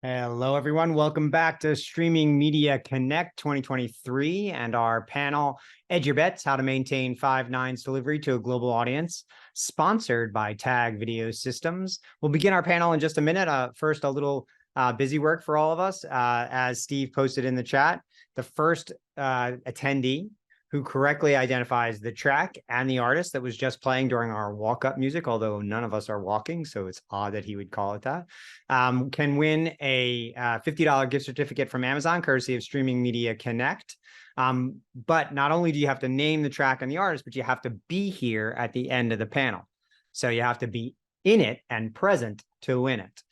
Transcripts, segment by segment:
Hello, everyone. Welcome back to Streaming Media Connect 2023 and our panel, Edge Your Bets, How to Maintain 5 Nines Delivery to a Global Audience, sponsored by Tag Video Systems. We'll begin our panel in just a minute. First, a little busy work for all of us. As Steve posted in the chat, the first attendee who correctly identifies the track and the artist that was just playing during our walk-up music, although none of us are walking, so it's odd that he would call it that, can win a $50 gift certificate from Amazon, courtesy of Streaming Media Connect. But not only do you have to name the track and the artist, but you have to be here at the end of the panel. So you have to be in it and present to win it.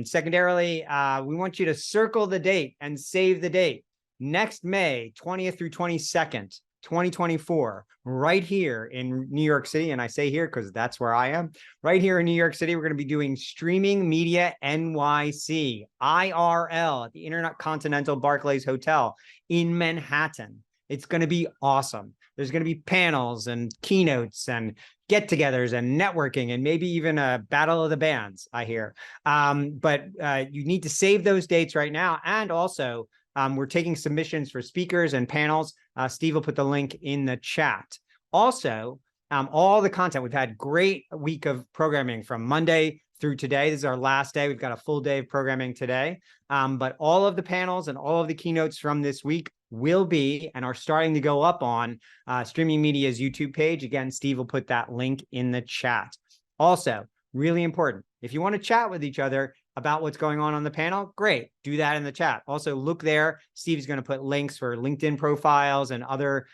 Secondarily, we want you to circle the date and save the date. Next May 20th through 22nd, 2024, right here in New York City. And I say here because that's where I am. Right here in New York City, we're going to be doing Streaming Media NYC, IRL, at the Intercontinental Barclays Hotel in Manhattan. It's going to be awesome. There's going to be panels and keynotes and get-togethers and networking and maybe even a battle of the bands, I hear. But you need to save those dates right now. And also, we're taking submissions for speakers and panels. Steve will put the link in the chat. Also, all the content, we've had great week of programming from Monday through today. This is our last day. We've got a full day of programming today. But all of the panels and all of the keynotes from this week will be and are starting to go up on Streaming Media's YouTube page. Again, Steve will put that link in the chat. Also, really important, if you want to chat with each other about what's going on the panel, great, do that in the chat. Also, look there. Steve's going to put links for LinkedIn profiles and other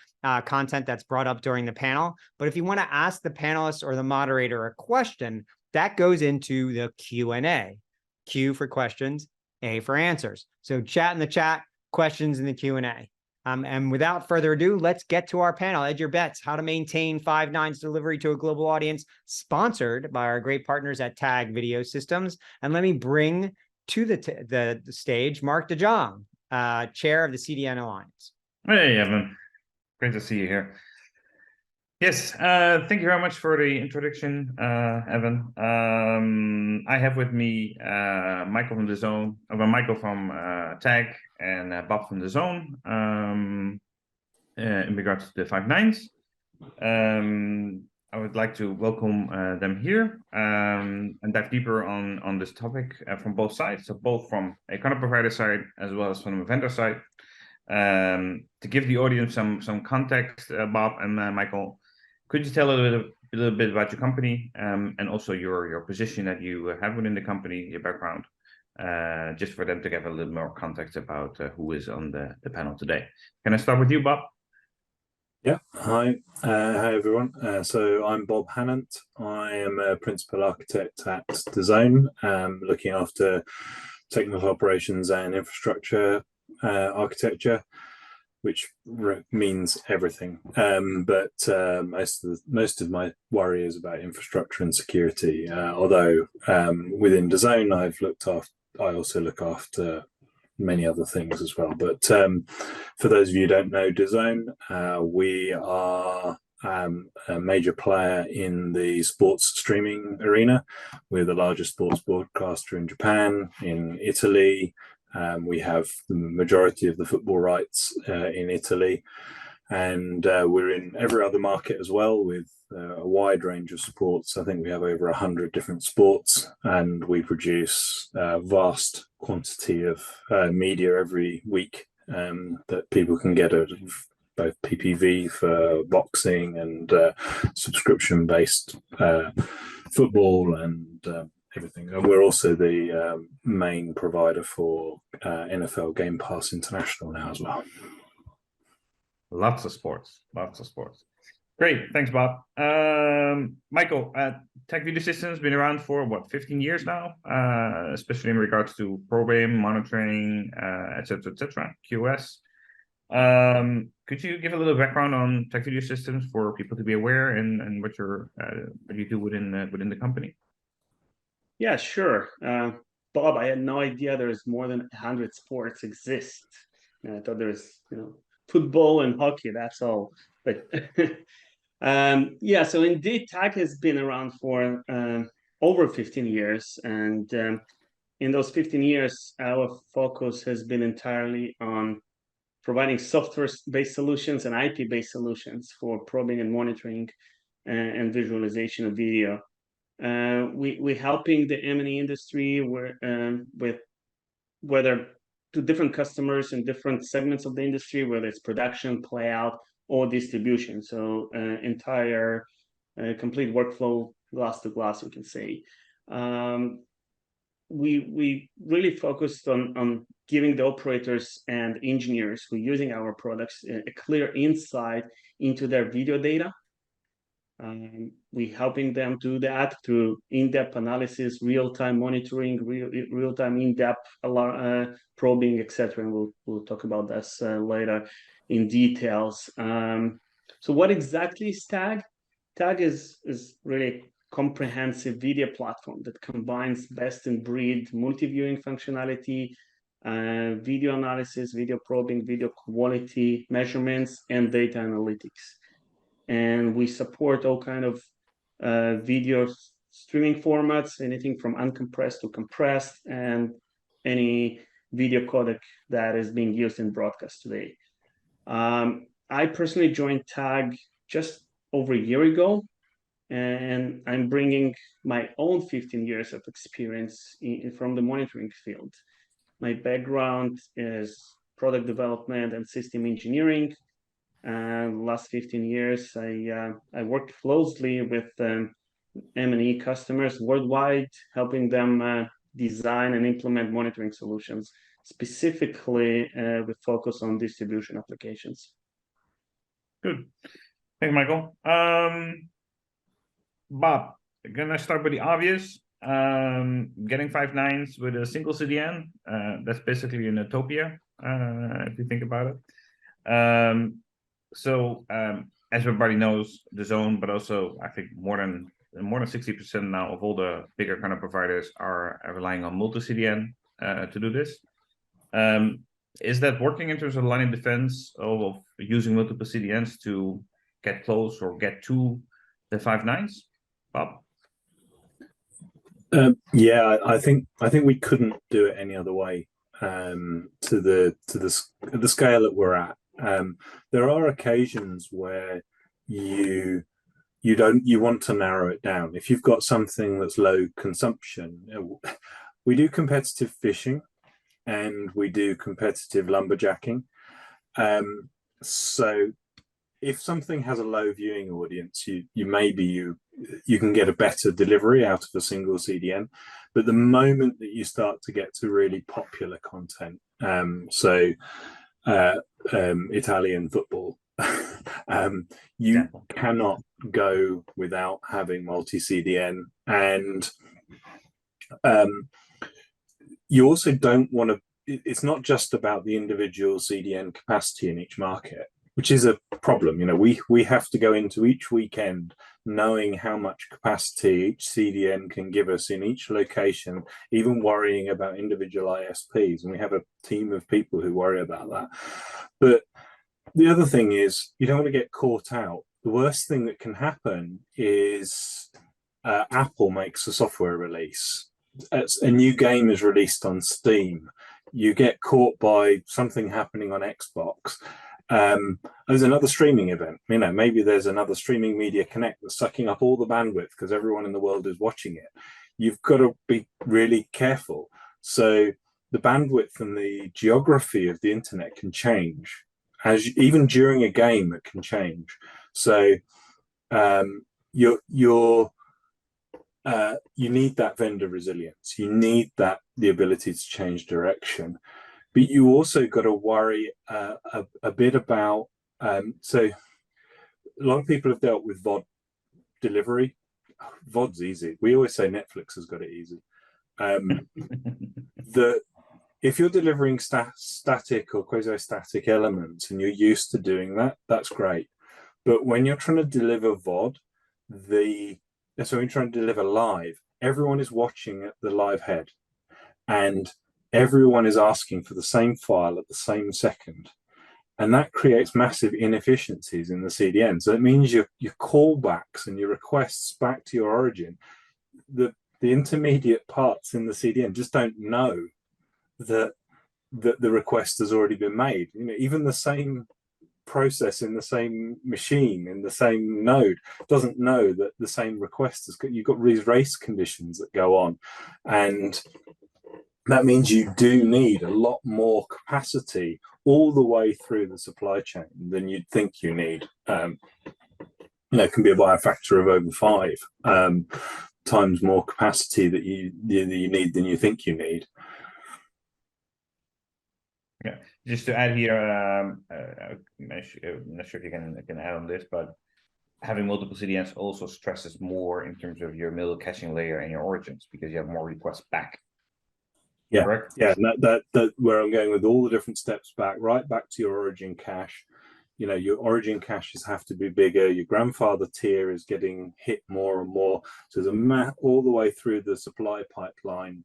content that's brought up during the panel. But if you want to ask the panelists or the moderator a question, that goes into the Q&A. Q for questions, A for answers. So chat in the chat, questions in the Q&A. And without further ado, let's get to our panel. Edge Your Bets, How to Maintain 5 Nines Delivery to a Global Audience, sponsored by our great partners at Tag Video Systems. And let me bring to the stage Mark de Jong, chair of the CDN Alliance. Hey, Evan. Great to see you here. Yes, thank you very much for the introduction, Evan. I have with me Michael from DAZN, Michael from Tag, and Bob from DAZN in regards to the 5 Nines. I would like to welcome them here and dive deeper on this topic from both sides, so both from a content provider side as well as from the vendor side. To give the audience some context, Bob and Michael, could you tell a little bit about your company and also your position that you have within the company, your background, just for them to get a little more context about who is on the panel today. Can I start with you, Bob? Yeah, hi everyone. So I'm Bob Hannent. I am a principal architect at DAZN, looking after technical operations and infrastructure architecture, which means everything. But most of my worry is about infrastructure and security. Although within DAZN, I also look after many other things as well. But for those of you who don't know DAZN, we are a major player in the sports streaming arena. We're the largest sports broadcaster in Japan, in Italy. We have the majority of the football rights in Italy, and we're in every other market as well with a wide range of sports. I think we have over 100 different sports, and we produce a vast quantity of media every week that people can get out of both PPV for boxing and subscription-based football and everything. And we're also the main provider for NFL Game Pass International now as well. Lots of sports. Great, thanks, Bob. Michael, Tag Video Systems been around for what, 15 years now, especially in regards to program monitoring, etc., QoS. Could you give a little background on Tag Video Systems for people to be aware and what you do within the company? Yeah, sure. Bob, I had no idea there's more than 100 sports exist. I thought there's, football and hockey, that's all. But yeah, so indeed, Tag has been around for over 15 years. And in those 15 years, our focus has been entirely on providing software-based solutions and IP-based solutions for probing and monitoring and visualization of video. We're helping the M&E industry with whether to different customers in different segments of the industry, whether it's production, play out, or distribution. So entire complete workflow, glass to glass, we can say. We really focused on giving the operators and engineers who are using our products a clear insight into their video data. We're helping them do that through in-depth analysis, real-time monitoring, real-time in-depth probing, etc. And we'll talk about this later in details. So what exactly is TAG? TAG is really comprehensive video platform that combines best-in-breed multi-viewing functionality, video analysis, video probing, video quality measurements, and data analytics. And we support all kind of video streaming formats, anything from uncompressed to compressed, and any video codec that is being used in broadcast today. I personally joined TAG just over a year ago, and I'm bringing my own 15 years of experience from the monitoring field. My background is product development and system engineering. And last 15 years, I worked closely with M&E customers worldwide, helping them design and implement monitoring solutions, specifically with focus on distribution applications. Good. Thank you, Michael. Bob, gonna start with the obvious. Getting 5 nines with a single CDN, that's basically an utopia, if you think about it. So as everybody knows, DAZN, but also I think more than 60% now of all the bigger kind of providers are relying on multi-CDN to do this. Is that working in terms of line of defense of using multiple CDNs to get close or get to the 5 nines? Bob? Yeah, I think we couldn't do it any other way to the scale that we're at. There are occasions where you want to narrow it down. If you've got something that's low consumption, we do competitive fishing and we do competitive lumberjacking. So if something has a low viewing audience, you can get a better delivery out of a single CDN. But the moment that you start to get to really popular content, Italian football, you cannot go without having multi-CDN, and you also don't want to. It's not just about the individual CDN capacity in each market, which is a problem. You know, we have to go into each weekend knowing how much capacity each CDN can give us in each location, even worrying about individual ISPs. And we have a team of people who worry about that. But the other thing is, you don't want to get caught out. The worst thing that can happen is Apple makes a software release. A new game is released on Steam. You get caught by something happening on Xbox. There's another streaming event. You know, maybe there's another streaming media connect that's sucking up all the bandwidth because everyone in the world is watching it. You've got to be really careful. So the bandwidth and the geography of the internet can change, even during a game. It can change. So you need that vendor resilience. You need the ability to change direction. But you also got to worry a bit about, so a lot of people have dealt with VOD delivery. VOD's easy. We always say Netflix has got it easy. If you're delivering static or quasi-static elements and you're used to doing that, that's great. But when you're trying to deliver VOD, so when you're trying to deliver live, everyone is watching at the live head. And everyone is asking for the same file at the same second. And that creates massive inefficiencies in the CDN. So it means your callbacks and your requests back to your origin, the intermediate parts in the CDN just don't know that the request has already been made. You know, even the same process in the same machine in the same node doesn't know that the same request has got, you've got these race conditions that go on, and that means you do need a lot more capacity all the way through the supply chain than you'd think you need. You know, it can be by a factor of over 5 times more capacity that you need than you think you need. Yeah, just to add here, I'm not sure if you can add on this, but having multiple CDNs also stresses more in terms of your middle caching layer and your origins, because you have more requests back. Yeah, correct? Yeah, and that where I'm going with all the different steps back, right back to your origin cache. You know, your origin caches have to be bigger. Your grandfather tier is getting hit more and more. So the map all the way through the supply pipeline,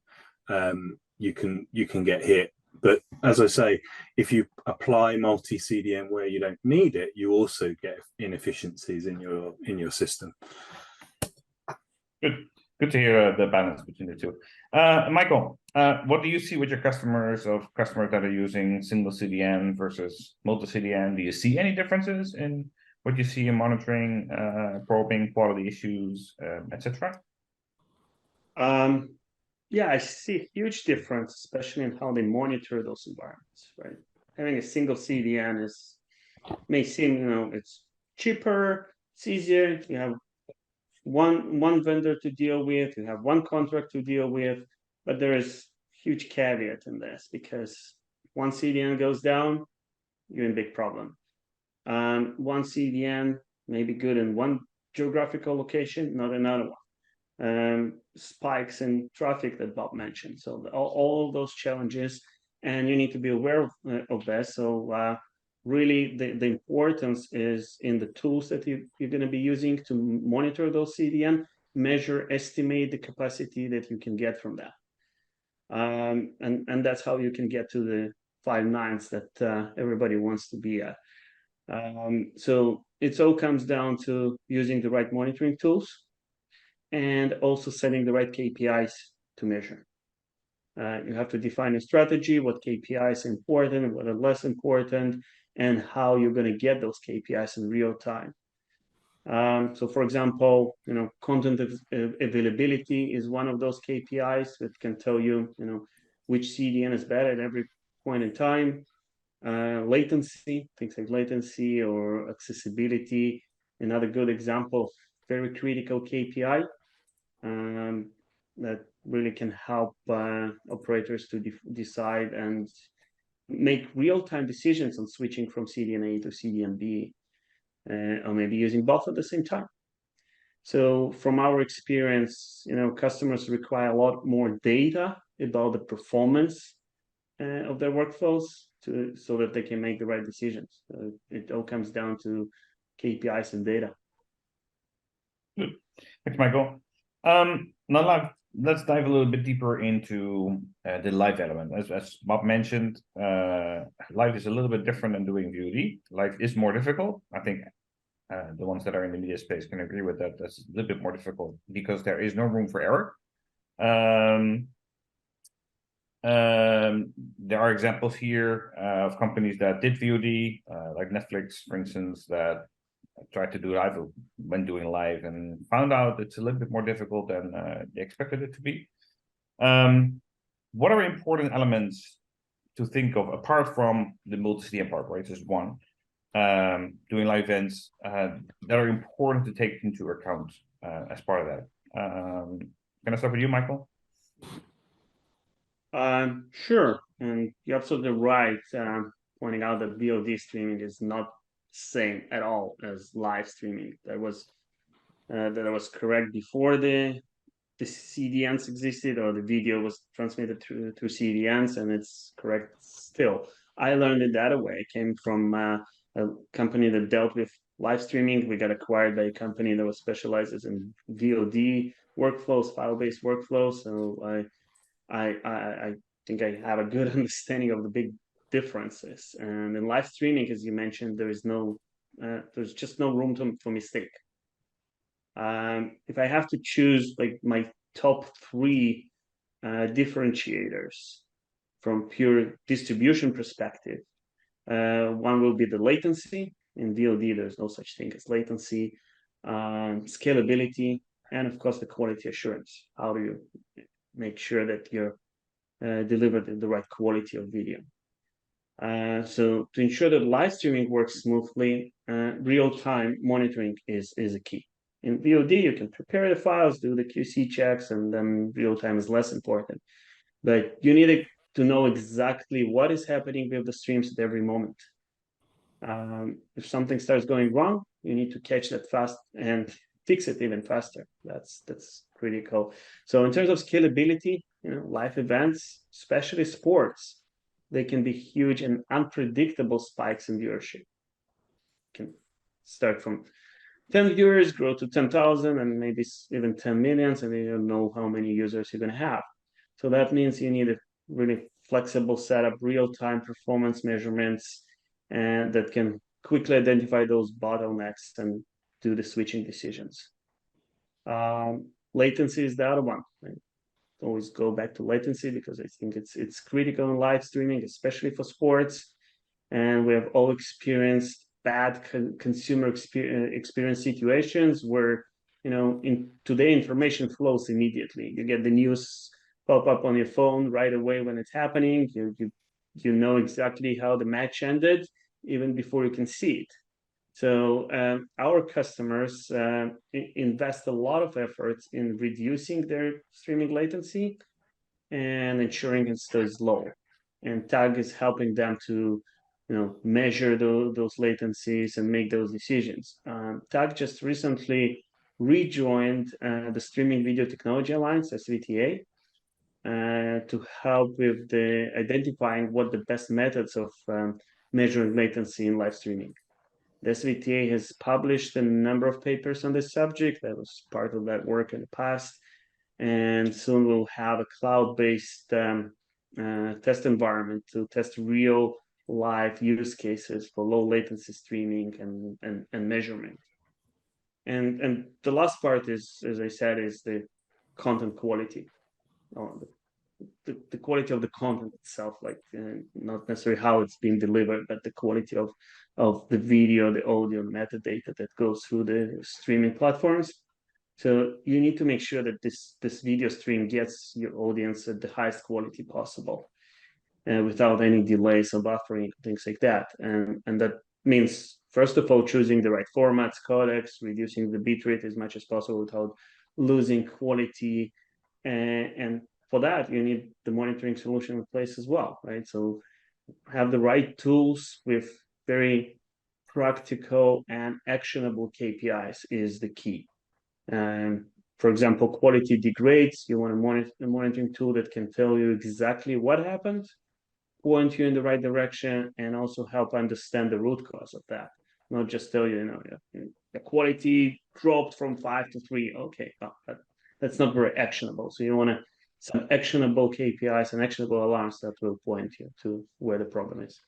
you can get hit. But as I say, if you apply multi-CDN where you don't need it, you also get inefficiencies in your system. Good to hear the balance between the two. Michael, what do you see with your customers that are using single CDN versus multi-CDN? Do you see any differences in what you see in monitoring, probing, quality issues, etc.? Yeah, I see a huge difference, especially in how they monitor those environments, right? Having a single CDN may seem, you know, it's cheaper, it's easier. You have one vendor to deal with, you have one contract to deal with, but there is huge caveat in this, because one CDN goes down, you're in big problem. One CDN may be good in one geographical location, not another one. Spikes in traffic that Bob mentioned. So all those challenges, and you need to be aware of that. So really, the importance is in the tools that you're going to be using to monitor those CDN, measure, estimate the capacity that you can get from that. And that's how you can get to the 5 nines that everybody wants to be at. So it all comes down to using the right monitoring tools, and also setting the right KPIs to measure. You have to define a strategy, what KPIs are important and what are less important, and how you're going to get those KPIs in real time. So, for example, you know, content availability is one of those KPIs that can tell you, you know, which CDN is better at every point in time. Latency, things like latency or accessibility, another good example, very critical KPI. That really can help operators to decide and make real-time decisions on switching from CDN A to CDN B, or maybe using both at the same time. So from our experience, you know, customers require a lot more data about the performance of their workflows so that they can make the right decisions. It all comes down to KPIs and data. Good. Thanks, Michael. Now let's dive a little bit deeper into the live element. As Bob mentioned, live is a little bit different than doing VOD. Live is more difficult. I think the ones that are in the media space can agree with that. That's a little bit more difficult because there is no room for error. There are examples here of companies that did VOD, like Netflix, for instance, that tried to do live when doing live and found out it's a little bit more difficult than they expected it to be. What are important elements to think of apart from the multi-CDN part, right? Just one, doing live events that are important to take into account as part of that. Can I start with you, Michael? Sure, and you're absolutely right, pointing out that VOD streaming is not same at all as live streaming. That was correct before the CDNs existed, or the video was transmitted through CDNs, and it's correct still. I learned it that way. I came from a company that dealt with live streaming. We got acquired by a company that was specializes in VOD workflows, file-based workflows. So I think I have a good understanding of the big differences. And in live streaming, as you mentioned, there's just no room for mistake. If I have to choose like my top 3 differentiators from pure distribution perspective. One will be the latency. In VOD, there's no such thing as latency, scalability, and of course the quality assurance. How do you make sure that you're delivered the right quality of video? So to ensure that live streaming works smoothly, real-time monitoring is a key. In VOD, you can prepare the files, do the QC checks, and then real-time is less important. But you need to know exactly what is happening with the streams at every moment. If something starts going wrong, you need to catch that fast and fix it even faster. That's critical. So in terms of scalability, live events, especially sports, they can be huge and unpredictable spikes in viewership. Can start from 10 viewers, grow to 10,000, and maybe even 10 million, and you don't know how many users you're going to have. So that means you need a really flexible setup, real-time performance measurements, and that can quickly identify those bottlenecks and do the switching decisions. Latency is the other one. Always go back to latency because I think it's critical in live streaming, especially for sports. And we have all experienced bad consumer experience situations where, today information flows immediately. You get the news pop up on your phone right away when it's happening. You know exactly how the match ended even before you can see it. So our customers invest a lot of efforts in reducing their streaming latency and ensuring it stays low. And TAG is helping them to, measure those latencies and make those decisions. TAG just recently rejoined the Streaming Video Technology Alliance, SVTA, to help with the identifying what the best methods of measuring latency in live streaming. The SVTA has published a number of papers on this subject. That was part of that work in the past. And soon we'll have a cloud-based test environment to test real live use cases for low latency streaming and measurement. And the last part is, as I said, is the content quality. The quality of the content itself, like not necessarily how it's being delivered, but the quality of the video, the audio, metadata that goes through the streaming platforms. So you need to make sure that this video stream gets your audience at the highest quality possible, without any delays or buffering, things like that. And that means, first of all, choosing the right formats, codecs, reducing the bitrate as much as possible without losing quality, and for that, you need the monitoring solution in place as well, right? So have the right tools with very practical and actionable KPIs is the key. For example, quality degrades. You want a monitoring tool that can tell you exactly what happened, point you in the right direction, and also help understand the root cause of that. Not just tell you, the quality dropped from 5 to 3. Okay, but that's not very actionable. So you want some actionable KPIs and actionable alarms that will point you to where the problem is.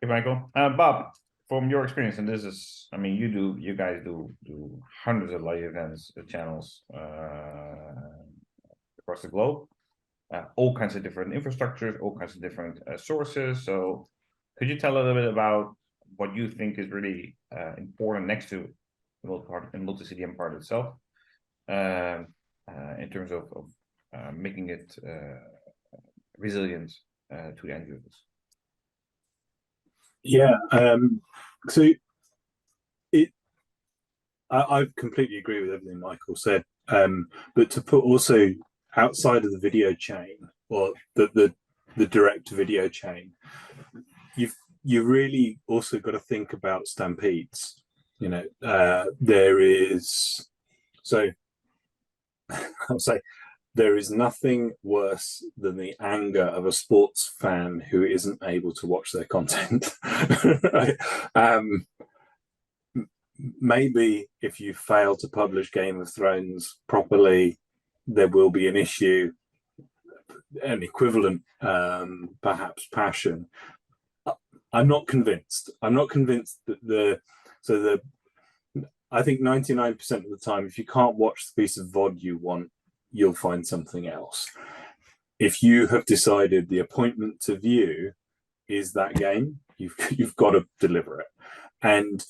Hey, Michael. Bob, from your experience, and this is, you guys do hundreds of live events, channels across the globe, all kinds of different infrastructures, all kinds of different sources. So could you tell a little bit about what you think is really important next to the multi-CDN part itself, in terms of making it resilient to the end users? Yeah, so I completely agree with everything Michael said, but to put also outside of the video chain, or the direct video chain, you really also got to think about stampedes. There is, so I'll say, there is nothing worse than the anger of a sports fan who isn't able to watch their content. Right? Maybe if you fail to publish Game of Thrones properly, there will be an issue, an equivalent, perhaps, passion. I'm not convinced. I'm not convinced that I think 99% of the time, if you can't watch the piece of VOD you want, you'll find something else. If you have decided the appointment to view is that game, you've got to deliver it. And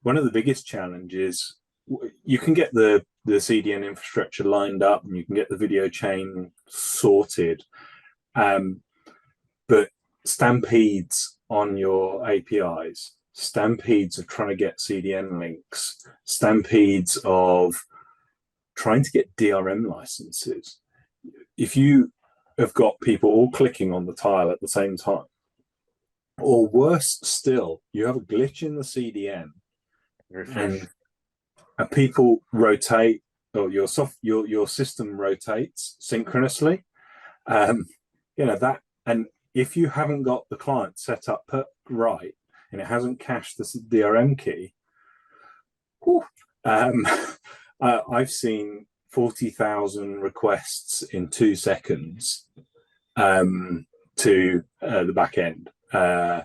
one of the biggest challenges, you can get the CDN infrastructure lined up and you can get the video chain sorted, but stampedes on your APIs, stampedes of trying to get CDN links, stampedes of trying to get DRM licenses. If you have got people all clicking on the tile at the same time, or worse still, you have a glitch in the CDN and people rotate, or your system rotates synchronously. That, and if you haven't got the client set up right and it hasn't cached the DRM key, I've seen 40,000 requests in 2 seconds to the back end, and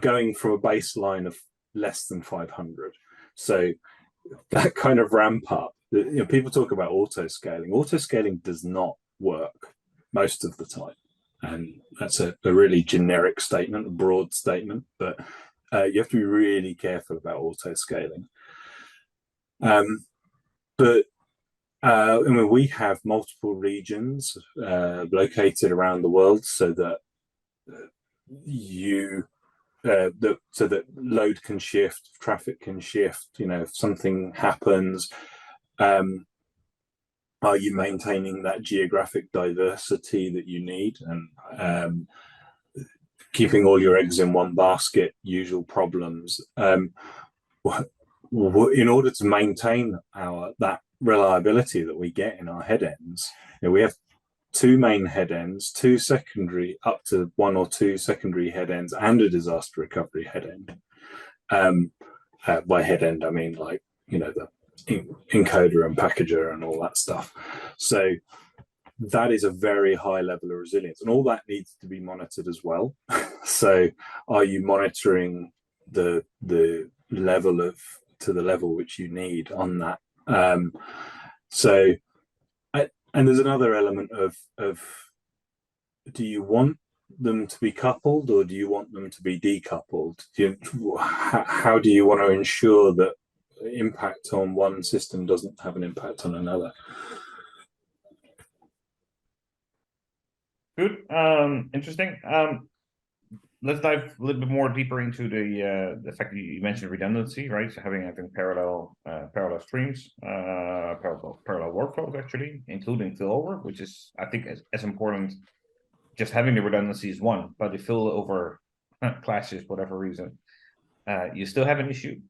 going from a baseline of less than 500. So that kind of ramp up, people talk about auto scaling. Auto scaling does not work most of the time, and that's a really generic statement, a broad statement, but you have to be really careful about auto scaling. But we have multiple regions located around the world, so that so that load can shift, traffic can shift. If something happens, are you maintaining that geographic diversity that you need, and keeping all your eggs in one basket? Usual problems. In order to maintain that reliability that we get in our head ends, we have 2 main head ends, 2 secondary, up to 1 or 2 secondary head ends, and a disaster recovery head end. By head end, I mean the encoder and packager and all that stuff. So that is a very high level of resilience, and all that needs to be monitored as well. So are you monitoring the level to the level which you need on that? And there's another element of do you want them to be coupled, or do you want them to be decoupled? How do you want to ensure that impact on one system doesn't have an impact on another? Good. Interesting. Let's dive a little bit more deeper into the fact that you mentioned redundancy, right? So having parallel streams, parallel workflows, actually, including failover, which is, I think, as important. Just having the redundancy is one, but the failover clashes, whatever reason, you still have an issue,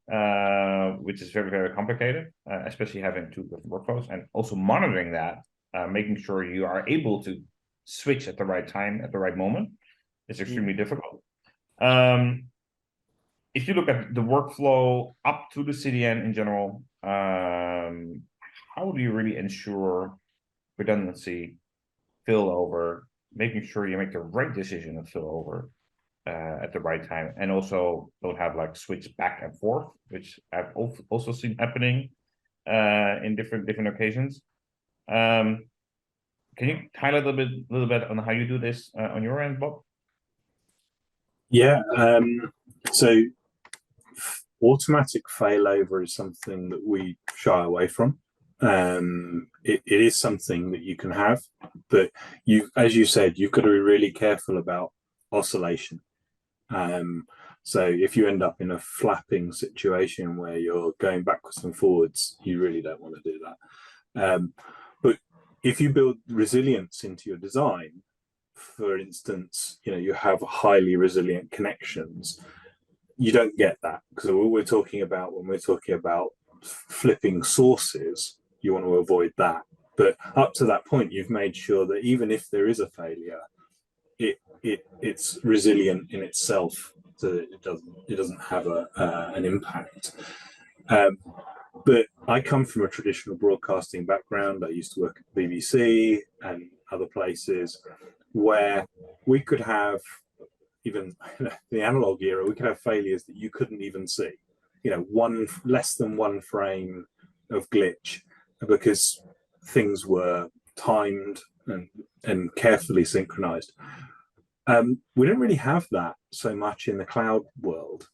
which is very, very complicated, especially having 2 different workflows, and also monitoring that, making sure you are able to switch at the right time, at the right moment. It's extremely difficult. If you look at the workflow up to the CDN in general, how do you really ensure redundancy, failover, making sure you make the right decision of failover at the right time, and also don't have switch back and forth, which I've also seen happening in different occasions. Can you highlight a little bit on how you do this on your end, Bob? Yeah, so automatic failover is something that we shy away from. It is something that you can have, but as you said, you've got to be really careful about oscillation. So if you end up in a flapping situation where you're going backwards and forwards, you really don't want to do that. But if you build resilience into your design, for instance, you have highly resilient connections, you don't get that, because what we're talking about when we're talking about flipping sources, you want to avoid that. But up to that point, you've made sure that even if there is a failure, it's resilient in itself, so that it doesn't have an impact. But I come from a traditional broadcasting background. I used to work at the BBC and other places where we could have, even the analog era, we could have failures that you couldn't even see. less than one frame of glitch, because things were timed and carefully synchronized. We don't really have that so much in the cloud world.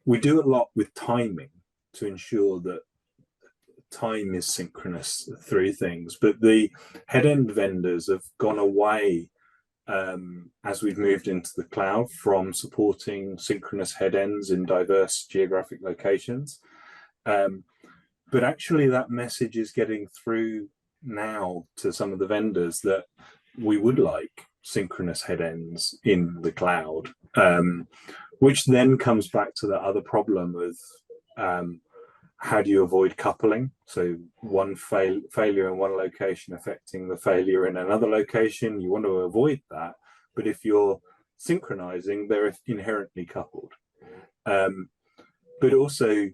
We do a lot with timing to ensure that time is synchronous through things, but the head-end vendors have gone away as we've moved into the cloud from supporting synchronous head-ends in diverse geographic locations. But actually that message is getting through now to some of the vendors that we would like synchronous head-ends in the cloud, which then comes back to the other problem of how do you avoid coupling? So one failure in one location affecting the failure in another location, you want to avoid that. But if you're synchronizing, they're inherently coupled. But also,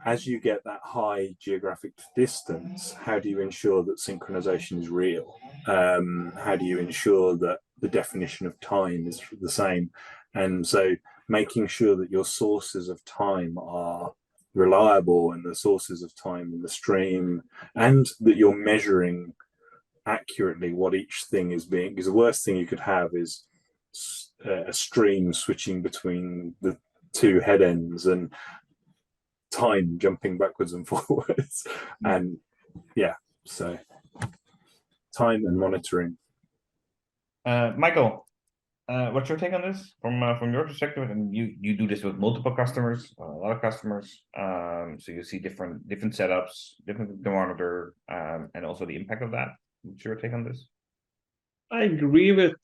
as you get that high geographic distance, how do you ensure that synchronization is real? How do you ensure that the definition of time is the same? And so making sure that your sources of time are reliable and the sources of time in the stream, and that you're measuring accurately what each thing is being, because the worst thing you could have is a stream switching between the two head ends and time jumping backwards and forwards. And yeah, so time and monitoring. Michael, what's your take on this from your perspective? And you do this with multiple customers, a lot of customers. So you see different setups, different the monitor, and also the impact of that. What's your take on this? I agree with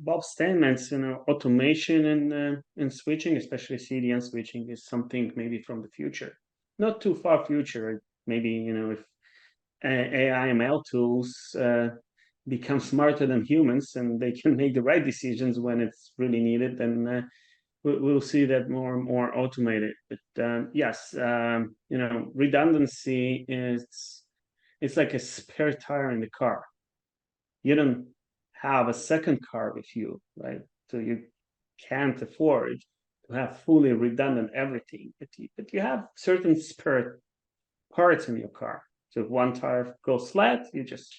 Bob's statements. Automation and switching, especially CDN switching, is something maybe from the future, not too far future. Maybe if AI ML tools become smarter than humans and they can make the right decisions when it's really needed, then we'll see that more and more automated. But yes, redundancy it's like a spare tire in the car. You don't have a second car with you, right? So you can't afford to have fully redundant everything, but you have certain spare parts in your car. So if one tire goes flat, you just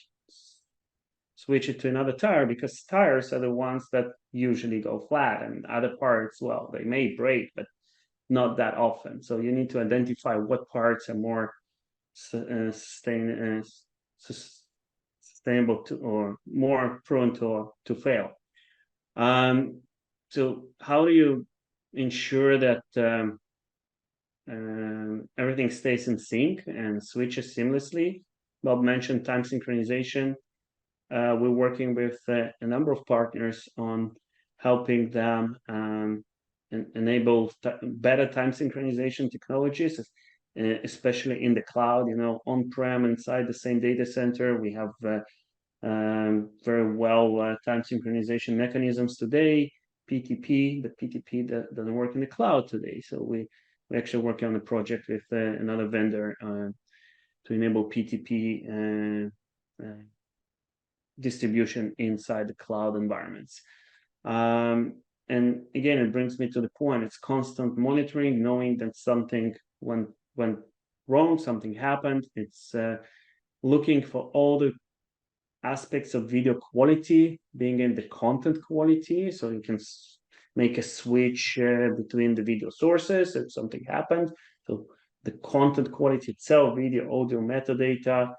switch it to another tire, because tires are the ones that usually go flat, and other parts, well, they may break, but not that often. So you need to identify what parts are more sustainable to, or more prone to fail. So how do you ensure that everything stays in sync and switches seamlessly? Bob mentioned time synchronization. We're working with a number of partners on helping them enable better time synchronization technologies, especially in the cloud. On-prem inside the same data center, we have very well time synchronization mechanisms today, PTP, but PTP doesn't work in the cloud today. So we're actually working on a project with another vendor to enable PTP distribution inside the cloud environments. And again, it brings me to the point, it's constant monitoring, knowing that something went wrong, something happened. It's looking for all the aspects of video quality, being in the content quality, so you can make a switch between the video sources if something happened. So the content quality itself, video, audio, metadata,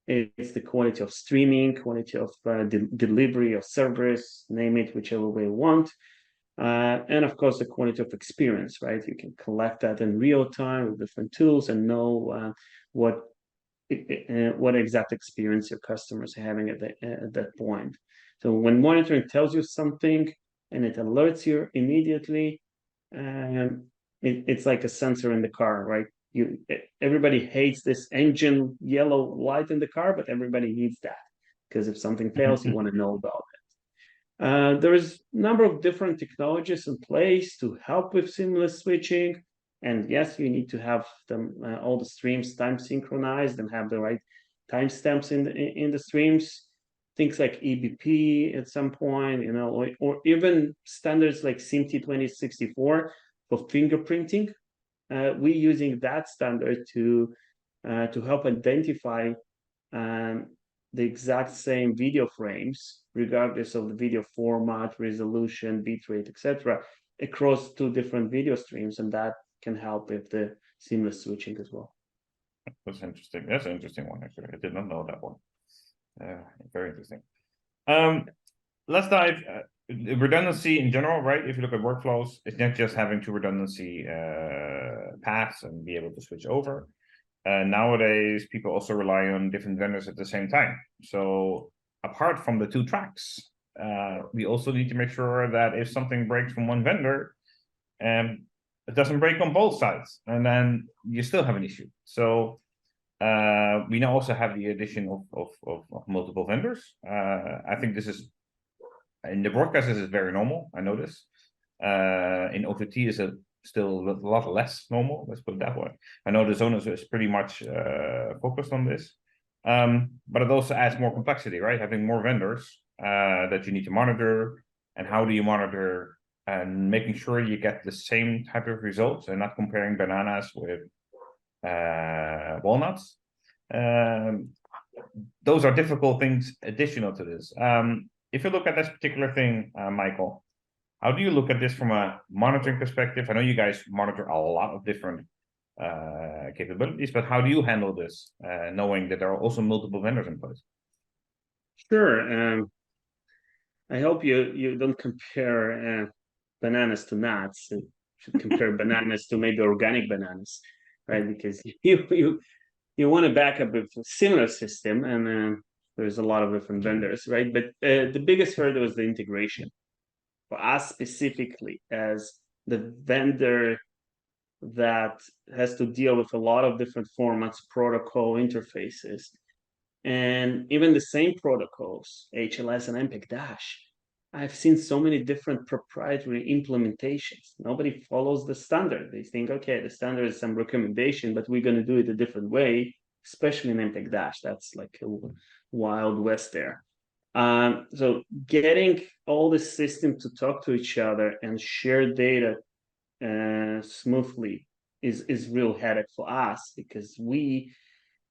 it's the quality of streaming, quality of delivery of servers, name it whichever way you want. And of course, the quality of experience, right? You can collect that in real time with different tools and know what exact experience your customers are having at that point. So when monitoring tells you something and it alerts you immediately, it's like a sensor in the car, right? Everybody hates this engine yellow light in the car, but everybody needs that, because if something fails, you want to know about it. There's a number of different technologies in place to help with seamless switching. And yes, you need to have them all the streams time synchronized and have the right timestamps in the streams. Things like EBP at some point, or even standards like SIMT 2064 for fingerprinting. we're using that standard to help identify the exact same video frames, regardless of the video format, resolution, bitrate, etc., across 2 different video streams, and that can help with the seamless switching as well. That's interesting. That's an interesting one, actually. I did not know that one. Very interesting. Let's dive redundancy in general, right? If you look at workflows, it's not just having 2 redundancy paths and be able to switch over. Nowadays, people also rely on different vendors at the same time. So apart from the 2 tracks, we also need to make sure that if something breaks from one vendor, it doesn't break on both sides, and then you still have an issue. So we now also have the addition of multiple vendors. I think this is, in the broadcast, this is very normal. I know this. In OTT is still a lot less normal. Let's put it that way. I know DAZN is pretty much focused on this, but it also adds more complexity, right? Having more vendors that you need to monitor, and how do you monitor and making sure you get the same type of results and not comparing bananas with walnuts. Those are difficult things additional to this. If you look at this particular thing, Michael, how do you look at this from a monitoring perspective? I know you guys monitor a lot of different capabilities, but how do you handle this, knowing that there are also multiple vendors in place? Sure. I hope you don't compare bananas to nuts. You should compare bananas to maybe organic bananas, right? Because you want to back up with a similar system, and there's a lot of different vendors, right? But the biggest hurdle is the integration. For us specifically, as the vendor that has to deal with a lot of different formats, protocol interfaces, and even the same protocols, HLS and MPEG-Dash. I've seen so many different proprietary implementations. Nobody follows the standard. They think, okay, the standard is some recommendation, but we're going to do it a different way, especially in MPEG-Dash. That's like a wild west there. So getting all the systems to talk to each other and share data smoothly is real headache for us, because we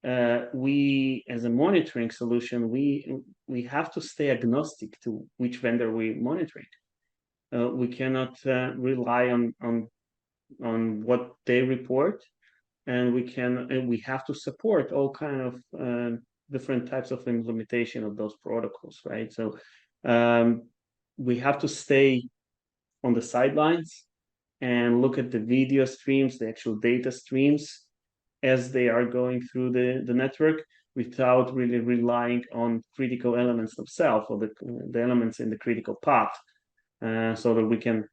as a monitoring solution, we have to stay agnostic to which vendor we're monitoring. We cannot rely on what they report, and we have to support all kind of different types of implementation of those protocols, right? So we have to stay on the sidelines and look at the video streams, the actual data streams, as they are going through the network, without really relying on critical elements themselves, or the elements in the critical path, so that we can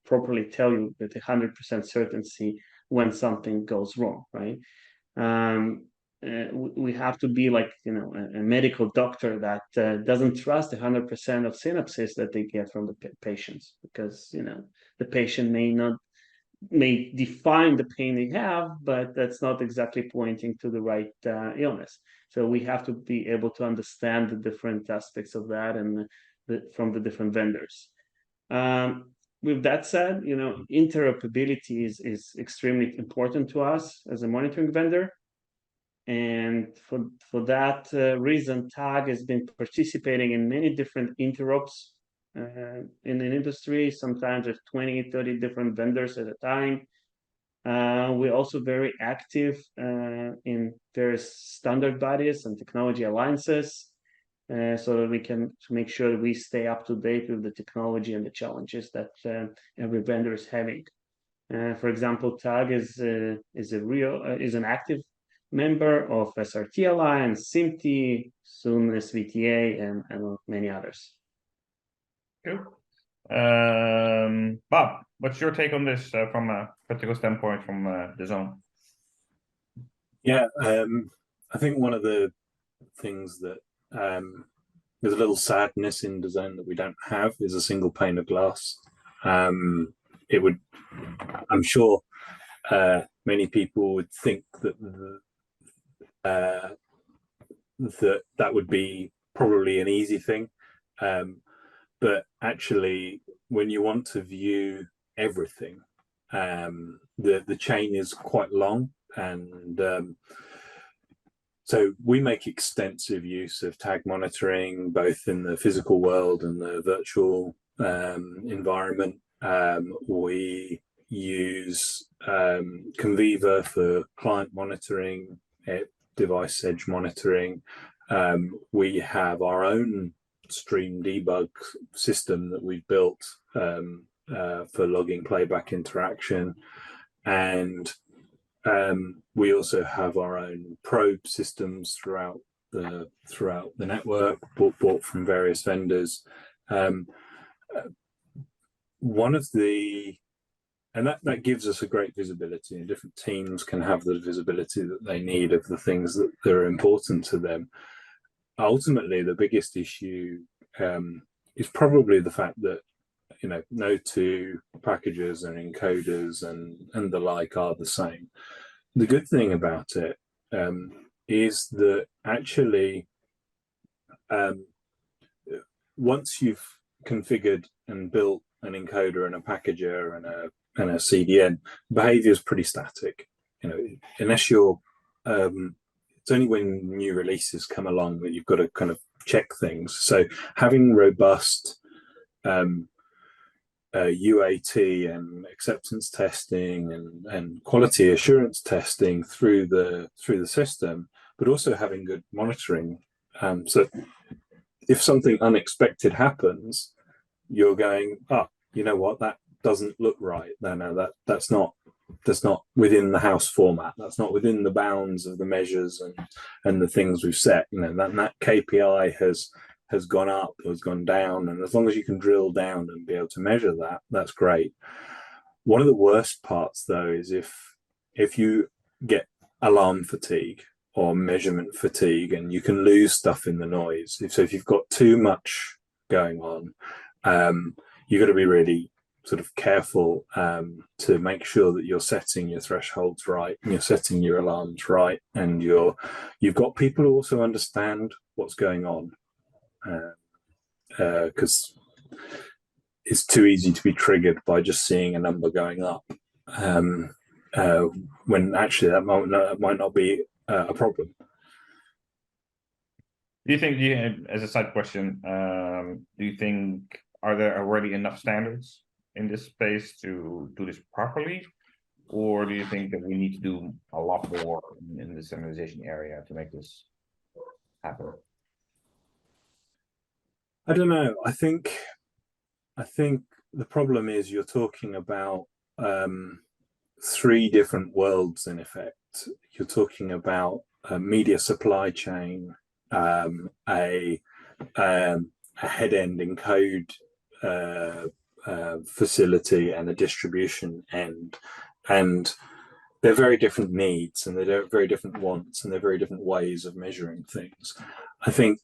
properly tell you with 100% certainty when something goes wrong, right? We have to be like, a medical doctor that doesn't trust 100% of synapses that they get from the patients, because the patient may define the pain they have, but that's not exactly pointing to the right illness. So we have to be able to understand the different aspects of that, and from the different vendors. With that said, interoperability is extremely important to us as a monitoring vendor. And for that reason, TAG has been participating in many different interops in an industry, sometimes with 20, 30 different vendors at a time. We're also very active in various standard bodies and technology alliances, so that we can make sure that we stay up to date with the technology and the challenges that every vendor is having. For example, TAG is an active member of SRT Alliance, SIMT, soon SVTA, and many others. Good. Bob, what's your take on this from a practical standpoint from DAZN? Yeah, I think one of the things that there's a little sadness in DAZN that we don't have is a single pane of glass. I'm sure many people would think that that would be probably an easy thing. But actually, when you want to view everything, the chain is quite long, and so we make extensive use of tag monitoring, both in the physical world and the virtual environment. We use Conviva for client monitoring, device edge monitoring. We have our own stream debug system that we've built for logging playback interaction, and we also have our own probe systems throughout the network, bought from various vendors. One of the and that gives us a great visibility, and different teams can have the visibility that they need of the things that are important to them. Ultimately, the biggest issue is probably the fact that, you know, no two packages and encoders and the like are the same. The good thing about it is that actually, once you've configured and built an encoder and a packager and a CDN, behavior is pretty static. You know, unless you're, it's only when new releases come along that you've got to kind of check things. So having robust UAT and acceptance testing and quality assurance testing through the system, but also having good monitoring. So if something unexpected happens, you're going, oh, you know what, that doesn't look right. No, that's not within the house format. That's not within the bounds of the measures and the things we've set. You know, that KPI has gone up or has gone down, and as long as you can drill down and be able to measure that, that's great. One of the worst parts, though, is if you get alarm fatigue or measurement fatigue, and you can lose stuff in the noise. So if you've got too much going on, you've got to be really sort of careful to make sure that you're setting your thresholds right, and you're setting your alarms right, and you've got people who also understand what's going on, because it's too easy to be triggered by just seeing a number going up, when actually that might not be a problem. Do you think, as a side question, do you think, are there already enough standards in this space to do this properly? Or do you think that we need to do a lot more in the standardization area to make this happen? I don't know. I think the problem is you're talking about three different worlds in effect. You're talking about a media supply chain, a head-end encode facility, and a distribution end, and they're very different needs, and they're very different wants, and they're very different ways of measuring things. I think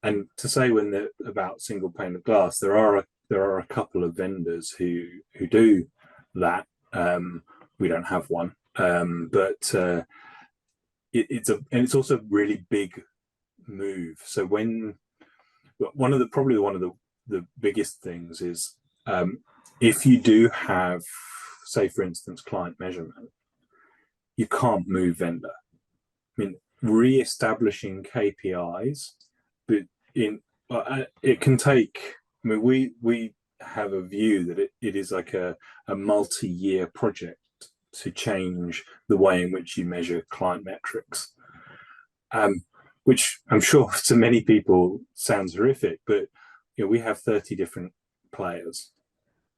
and to say when they're about single pane of glass, there are a couple of vendors who do that. We don't have one, but it's also a really big move. So one of the biggest things is, if you do have, say for instance, client measurement, you can't move vendor. I mean, re-establishing KPIs, but it can take, I mean, we have a view that it is like a multi-year project to change the way in which you measure client metrics, which I'm sure to many people sounds horrific, but you know, we have 30 different players.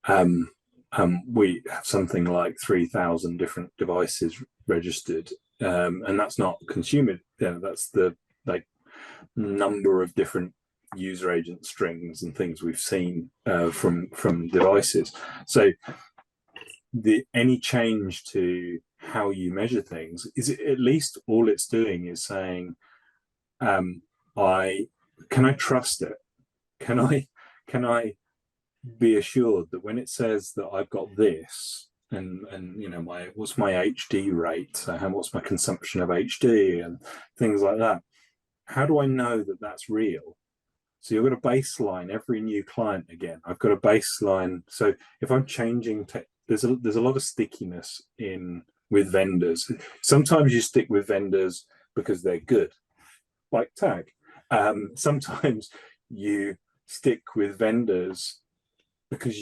We have something like 3,000 different devices registered, and that's not consumer. You know, that's the number of different user agent strings and things we've seen from devices. So any change to how you measure things is, at least all it's doing is saying, can I trust it? Can I be assured that when it says that I've got this, and you know, what's my HD rate, so what's my consumption of HD and things like that, how do I know that that's real? So you've got a baseline every new client again. I've got a baseline. So if I'm changing there's a lot of stickiness with vendors. Sometimes you stick with vendors because they're good, like Tag. Sometimes you stick with vendors because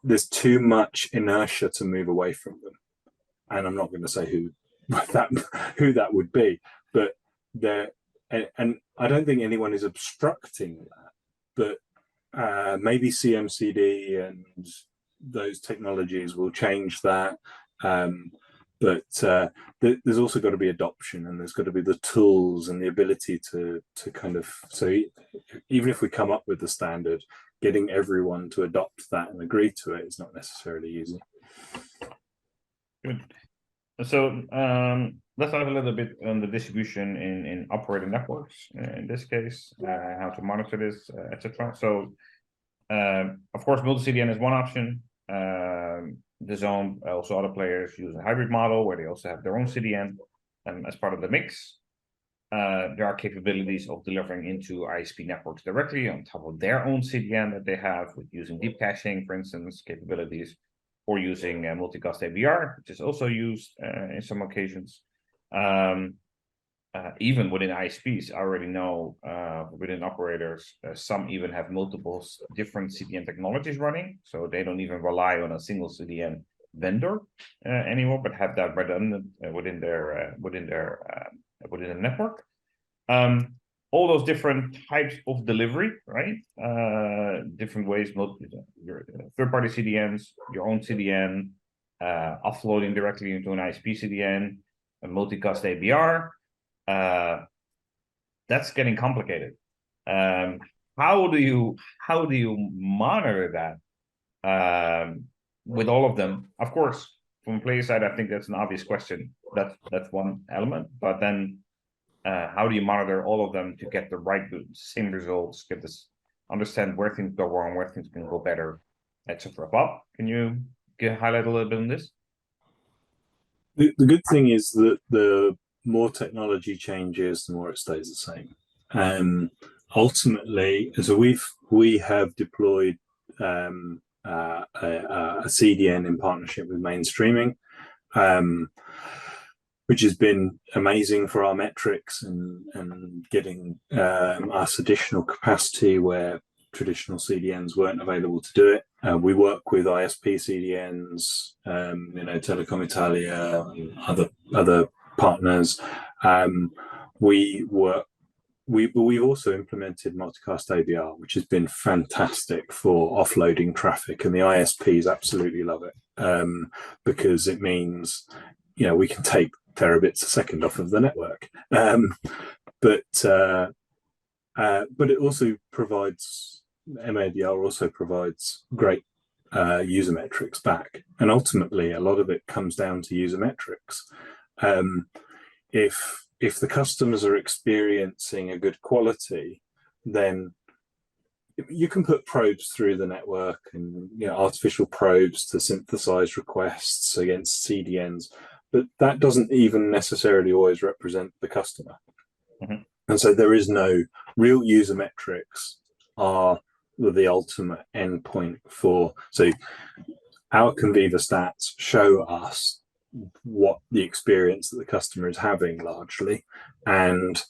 there's too much inertia to move away from them. And I'm not going to say who that would be, but and I don't think anyone is obstructing that, but maybe CMCD and those technologies will change that. But there's also got to be adoption, and there's got to be the tools and the ability to kind of, so even if we come up with the standard, getting everyone to adopt that and agree to it is not necessarily easy. Good. So let's have a little bit on the distribution in operator networks. In this case, how to monitor this, etc. So, of course, multi-CDN is one option. DAZN, also other players use a hybrid model where they also have their own CDN as part of the mix. There are capabilities of delivering into ISP networks directly on top of their own CDN that they have, with using deep caching, for instance, capabilities, or using multicast ABR, which is also used in some occasions. Even within ISPs, I already know within operators, some even have multiple different CDN technologies running, so they don't even rely on a single CDN vendor anymore, but have that redundant within the network. All those different types of delivery, right? Different ways, your third-party CDNs, your own CDN, offloading directly into an ISP CDN, a multicast ABR. That's getting complicated. How do you monitor that with all of them? Of course, from a player side, I think that's an obvious question. That's one element, but then how do you monitor all of them to get the same results, understand where things go wrong, where things can go better, etc. Bob, can you highlight a little bit on this? The good thing is that the more technology changes, the more it stays the same. Ultimately, so we have deployed a CDN in partnership with mainstreaming, which has been amazing for our metrics and getting us additional capacity where traditional CDNs weren't available to do it. We work with ISP CDNs, Telecom Italia, and other partners. We've also implemented multicast ABR, which has been fantastic for offloading traffic, and the ISPs absolutely love it because it means we can take terabits a second off of the network. But it also provides, MABR also provides great user metrics back, and ultimately a lot of it comes down to user metrics. If the customers are experiencing a good quality, then you can put probes through the network and artificial probes to synthesize requests against CDNs, but that doesn't even necessarily always represent the customer. Mm-hmm. And so there is no real user metrics are the ultimate endpoint for. So our Conviva stats show us what the experience that the customer is having largely. And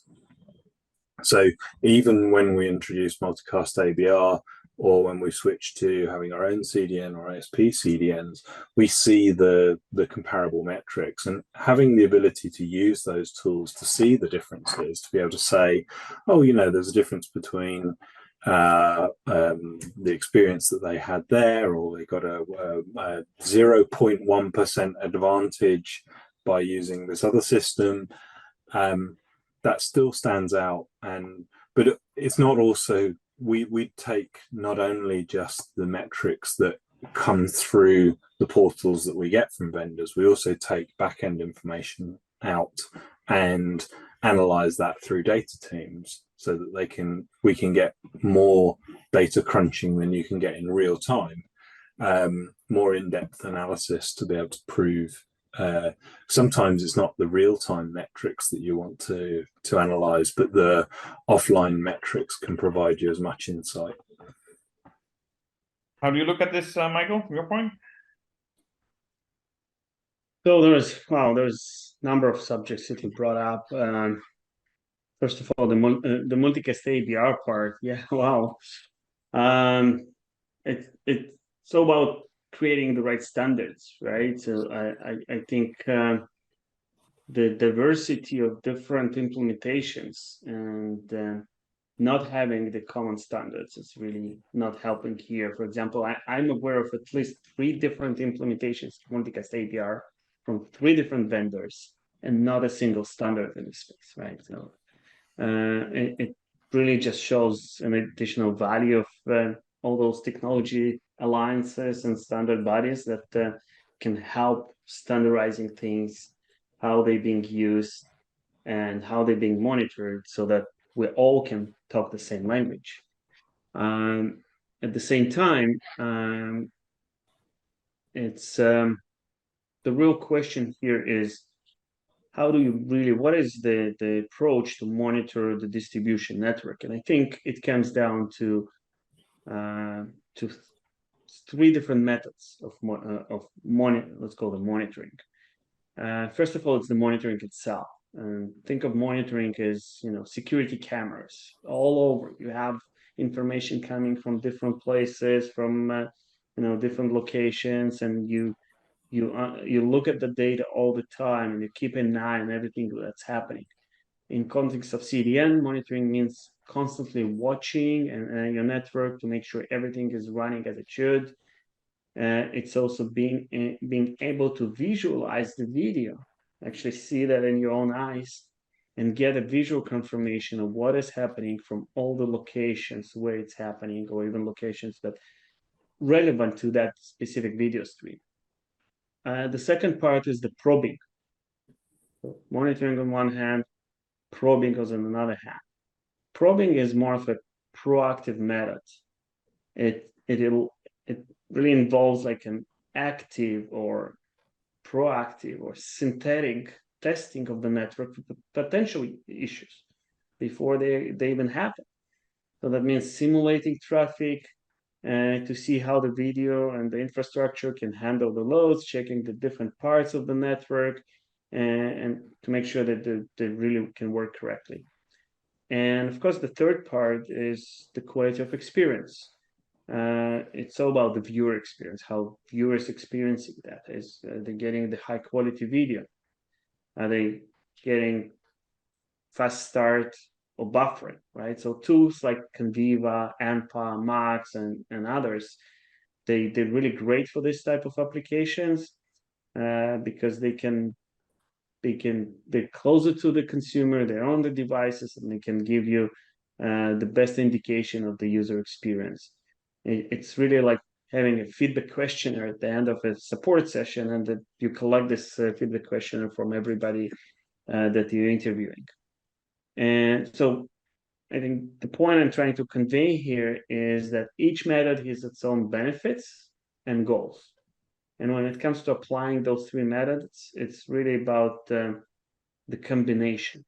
so even when we introduce multicast ABR, or when we switch to having our own CDN or ISP CDNs, we see the comparable metrics, and having the ability to use those tools to see the differences, to be able to say, oh, there's a difference between the experience that they had there, or they got a 0.1% advantage by using this other system. That still stands out, but it's not also. We take not only just the metrics that come through the portals that we get from vendors, we also take back-end information out and analyze that through data teams so that we can get more data crunching than you can get in real time, more in-depth analysis to be able to prove. Sometimes it's not the real-time metrics that you want to analyze, but the offline metrics can provide you as much insight. How do you look at this, Michael, from your point? So there's a number of subjects that you brought up. First of all, the multicast ABR part. Yeah, wow. It's so about creating the right standards, right? So I think the diversity of different implementations and not having the common standards is really not helping here. For example, I'm aware of at least 3 different implementations of multicast APR from 3 different vendors and not a single standard in this space, right? So it really just shows an additional value of all those technology alliances and standard bodies that can help standardizing things, how they're being used, and how they're being monitored so that we all can talk the same language. At the same time, it's the real question here is how do you really, what is the approach to monitor the distribution network? And I think it comes down to 3 different methods of let's call them monitoring. First of all, it's the monitoring itself. Think of monitoring as, security cameras all over. You have information coming from different places, from different locations, and you look at the data all the time, and you keep an eye on everything that's happening. In context of CDN, monitoring means constantly watching and your network to make sure everything is running as it should. It's also being able to visualize the video, actually see that in your own eyes, and get a visual confirmation of what is happening from all the locations where it's happening, or even locations that relevant to that specific video stream. The second part is the probing. So monitoring on one hand, probing on another hand. Probing is more of a proactive method. It really involves like an active or proactive or synthetic testing of the network for potential issues before they even happen. So that means simulating traffic to see how the video and the infrastructure can handle the loads, checking the different parts of the network, and to make sure that they really can work correctly. And of course, the third part is the quality of experience. It's all about the viewer experience, how viewers experiencing that. Is they're getting the high quality video? Are they getting fast start or buffering, right? So tools like Conviva, ANPA, Max, and others, they're really great for this type of applications because they're closer to the consumer, they're on the devices, and they can give you the best indication of the user experience. It's really like having a feedback questionnaire at the end of a support session, and that you collect this feedback questionnaire from everybody that you're interviewing. And so I think the point I'm trying to convey here is that each method has its own benefits and goals. And when it comes to applying those 3 methods, it's really about the combination.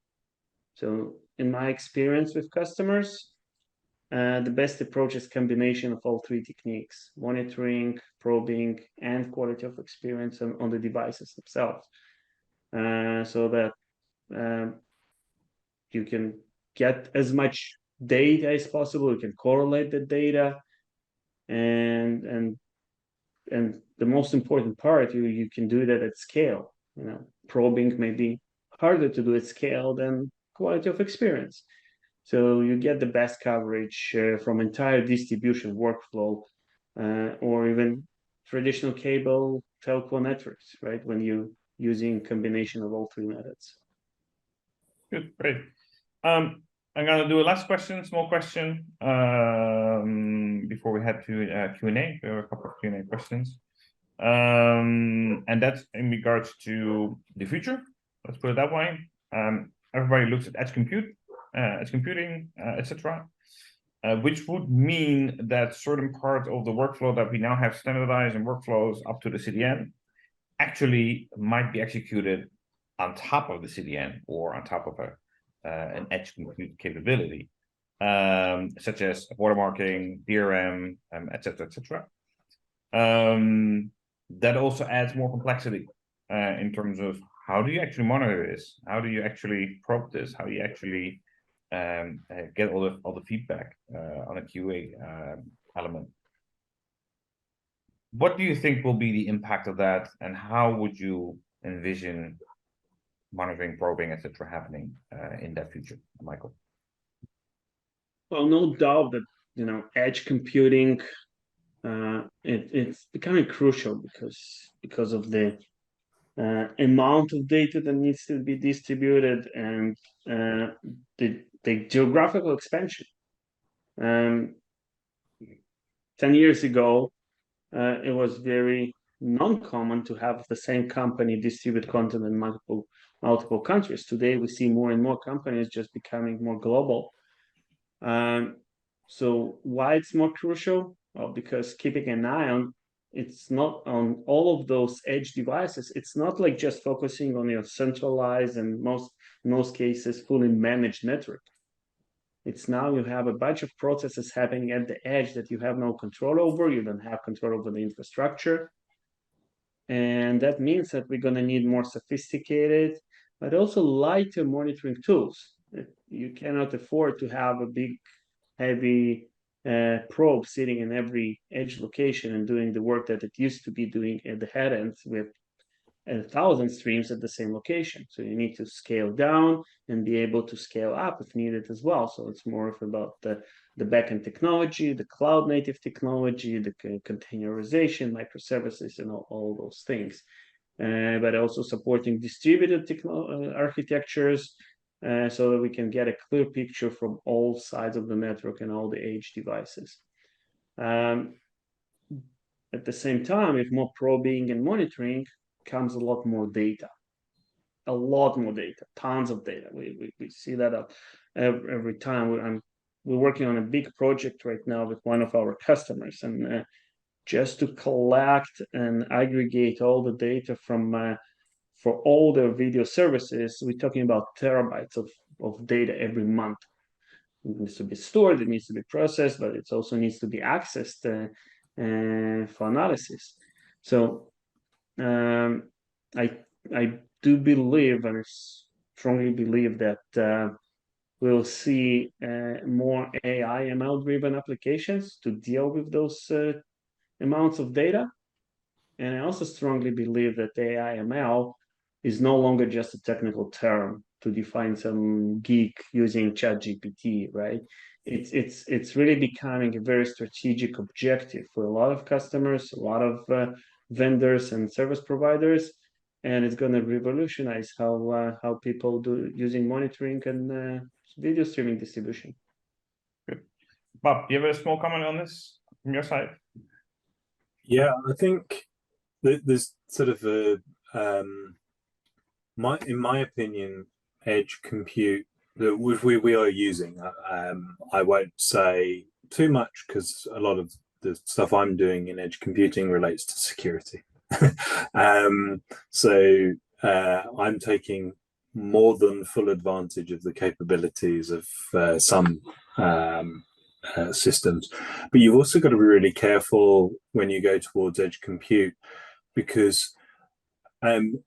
So in my experience with customers, the best approach is combination of all 3 techniques: monitoring, probing, and quality of experience on the devices themselves. So that you can get as much data as possible, you can correlate the data, and the most important part, you can do that at scale. Probing may be harder to do at scale than quality of experience. So you get the best coverage from entire distribution workflow, or even traditional cable telco networks, right? When you're using combination of all 3 methods. Good, great. I'm gonna do a last question, small question, before we head to Q&A. There are a couple of Q&A questions, and that's in regards to the future. Let's put it that way. Everybody looks at edge computing, etc., which would mean that certain part of the workflow that we now have standardized in workflows up to the CDN actually might be executed on top of the CDN or on top of an edge compute capability, such as watermarking, DRM, etc., etc. That also adds more complexity in terms of how do you actually monitor this? How do you actually probe this? How do you actually get all the feedback on a QA element? What do you think will be the impact of that, and how would you envision monitoring, probing, etc., happening in that future, Michael? Well, no doubt that edge computing it's becoming crucial because of the amount of data that needs to be distributed and the geographical expansion. 10 years ago, it was very non-common to have the same company distribute content in multiple countries. Today, we see more and more companies just becoming more global. So why it's more crucial? Well, because keeping an eye on it's not on all of those edge devices. It's not like just focusing on your centralized and in most cases fully managed network. It's now you have a bunch of processes happening at the edge that you have no control over. You don't have control over the infrastructure. And that means that we're going to need more sophisticated, but also lighter monitoring tools. You cannot afford to have a big, heavy probe sitting in every edge location and doing the work that it used to be doing at the head end with 1,000 streams at the same location. So you need to scale down and be able to scale up if needed as well. So it's more about the backend technology, the cloud native technology, the containerization, microservices, and all those things. But also supporting distributed architectures, so that we can get a clear picture from all sides of the network and all the edge devices. At the same time, with more probing and monitoring comes a lot more data, tons of data. We see that every time. We're working on a big project right now with one of our customers, and just to collect and aggregate all the data from for all the video services, we're talking about terabytes of data every month. It needs to be stored, it needs to be processed, but it also needs to be accessed for analysis. So I do believe, and I strongly believe that we'll see more AI ML driven applications to deal with those amounts of data. And I also strongly believe that AI ML is no longer just a technical term to define some geek using ChatGPT, right? It's really becoming a very strategic objective for a lot of customers, a lot of vendors and service providers, and it's going to revolutionize how people do using monitoring and video streaming distribution. Good. Bob, do you have a small comment on this from your side? Yeah, I think there's sort of a in my opinion, edge compute that we are using. I won't say too much because a lot of the stuff I'm doing in edge computing relates to security. So I'm taking more than full advantage of the capabilities of some systems, but you've also got to be really careful when you go towards edge compute, because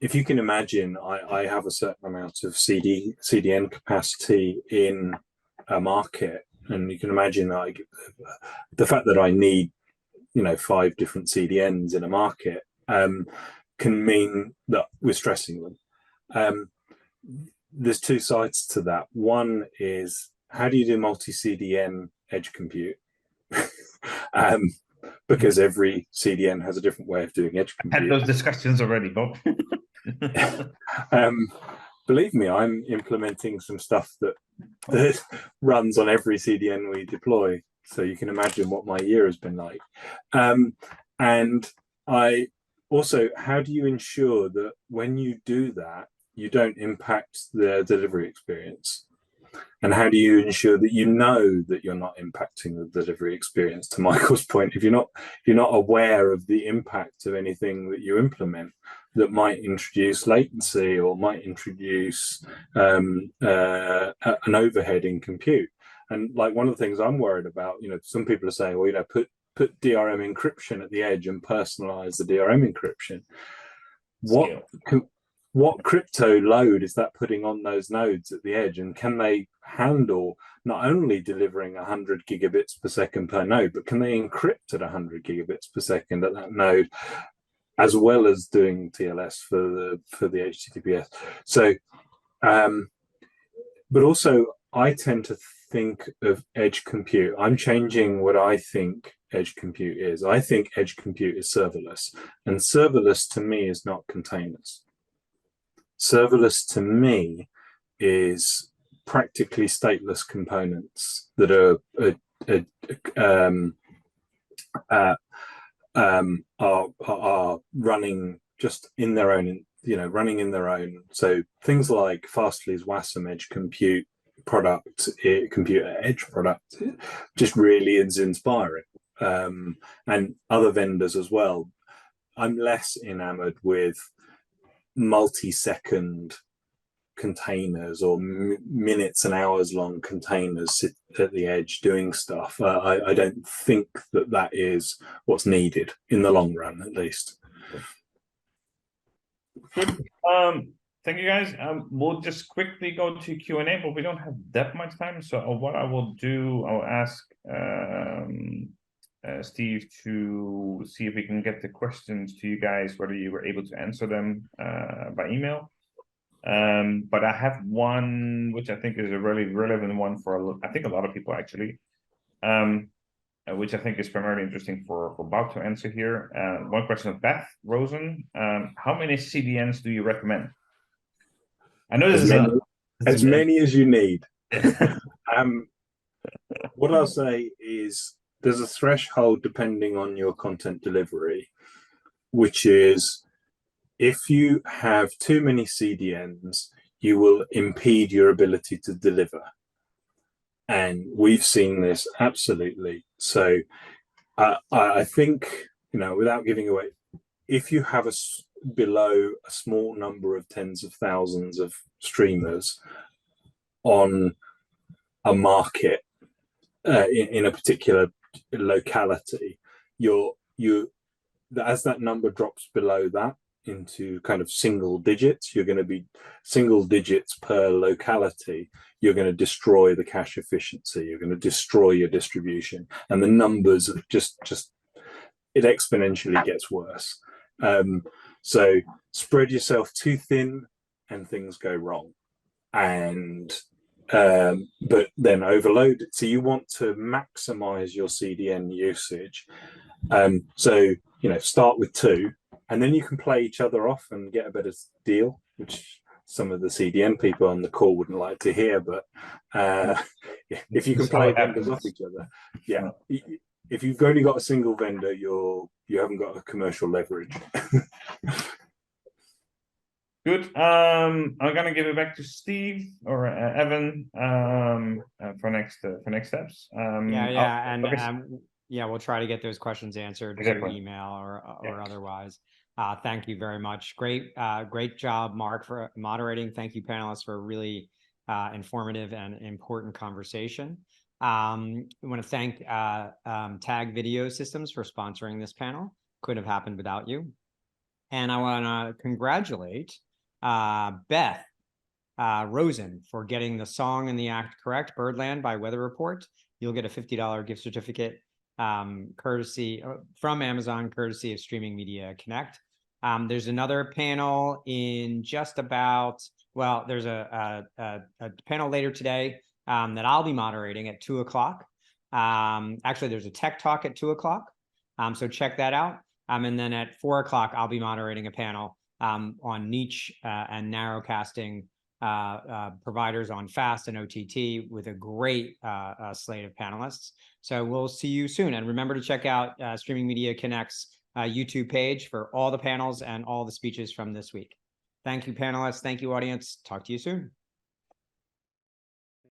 if you can imagine, I have a certain amount of CDN capacity in a market, and you can imagine like the fact that I need 5 different CDNs in a market can mean that we're stressing them. There's 2 sides to that. One is, how do you do multi-CDN edge compute? Because every CDN has a different way of doing edge compute. Had those discussions already, Bob. Believe me, I'm implementing some stuff that runs on every CDN we deploy. So you can imagine what my year has been like. And I also, how do you ensure that when you do that, you don't impact the delivery experience? And how do you ensure that you're not impacting the delivery experience? To Michael's point, if you're not aware of the impact of anything that you implement that might introduce latency or might introduce an overhead in compute. And like one of the things I'm worried about, some people are saying, well, put DRM encryption at the edge and personalize the DRM encryption. scale. What crypto load is that putting on those nodes at the edge, and can they handle not only delivering 100 gigabits per second per node, but can they encrypt at 100 gigabits per second at that node, as well as doing TLS for the HTTPS? So, but also I tend to think of edge compute. I'm changing what I think edge compute is. I think edge compute is serverless, and serverless to me is not containers. Serverless to me is practically stateless components that are running just in their own, running in their own. So things like Fastly's Wasm Edge Compute product, computer edge product, just really is inspiring, and other vendors as well. I'm less enamored with multi-second containers or minutes and hours long containers sit at the edge doing stuff. I don't think that is what's needed in the long run, at least. Good. Thank you, guys. We'll just quickly go to Q&A, but we don't have that much time. So what I will do, I'll ask Steve to see if we can get the questions to you guys, whether you were able to answer them by email. But I have one which I think is a really relevant one for I think a lot of people actually, which I think is primarily interesting for Bob to answer here. One question of Beth Rosen: how many CDNs do you recommend? I know this is as many as you need. What I'll say is there's a threshold depending on your content delivery, which is if you have too many CDNs, you will impede your ability to deliver. And we've seen this absolutely. So I think, without giving away, if you have below a small number of tens of thousands of streamers on a market in a particular locality, as that number drops below that into kind of single digits, you're going to be single digits per locality. You're going to destroy the cache efficiency. You're going to destroy your distribution, and the numbers of just it exponentially gets worse. So spread yourself too thin, and things go wrong. And but then overload it. So you want to maximize your CDN usage. So start with 2, and then you can play each other off and get a better deal, which some of the CDN people on the call wouldn't like to hear. But if you can play vendors off each other, yeah. If you've only got a single vendor, you haven't got a commercial leverage. Good. I'm gonna give it back to Steve or Evan for next steps. We'll try to get those questions answered through email or otherwise. Thank you very much. Great job, Mark, for moderating. Thank you, panelists, for a really informative and important conversation. I want to thank Tag Video Systems for sponsoring this panel. Couldn't have happened without you. And I want to congratulate Beth Rosen for getting the song and the act correct, Birdland by Weather Report. You'll get a $50 gift certificate courtesy from Amazon, courtesy of Streaming Media Connect. There's another panel in just about, there's a panel later today that I'll be moderating at 2 o'clock. Actually, there's a tech talk at 2 o'clock. So check that out. And then at 4 o'clock, I'll be moderating a panel on niche and narrowcasting providers on FAST and OTT with a great slate of panelists. So we'll see you soon. And remember to check out Streaming Media Connect's YouTube page for all the panels and all the speeches from this week. Thank you, panelists. Thank you, audience. Talk to you soon.